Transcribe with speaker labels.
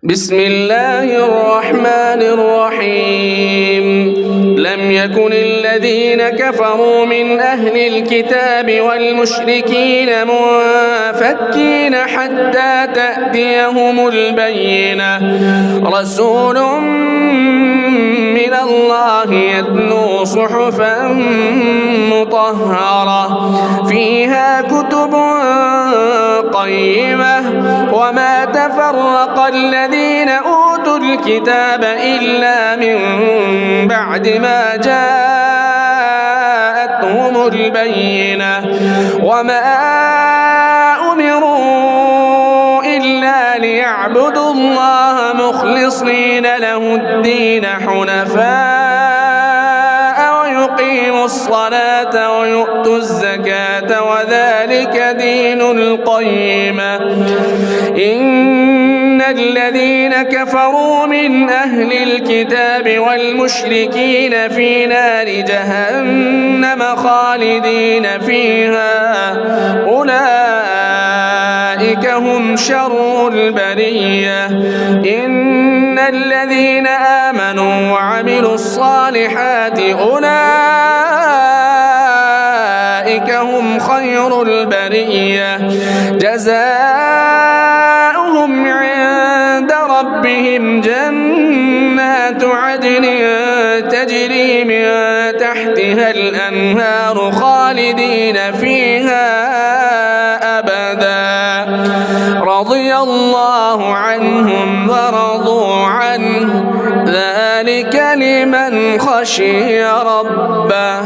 Speaker 1: بسم الله الرحمن الرحيم لم يكن الذين كفروا من أهل الكتاب والمشركين منفكين حتى تأتيهم البينة رسول من الله يتلو صحفا مطهرة فيها كتب قيمة وما تفرق الذين أوتوا الكتاب إلا من بعد ما جاءتهم البينة وما أمروا إلا ليعبدوا الله مخلصين له الدين حنفاء ويقيموا الصلاة ويؤتوا الزكاة وذلك دين القيمة إن الذين كفروا من أهل الكتاب والمشركين في نار جهنم خالدين فيها أولئك هم شر البرية إن الذين آمنوا وعملوا الصالحات أولئك هم خير البرية جزاؤهم عند ربهم جنات عدن تجري من تحتها الأنهار خالدين فيها أبدا رضي الله عنهم ورضوا عنه ذلك لمن خشي ربه.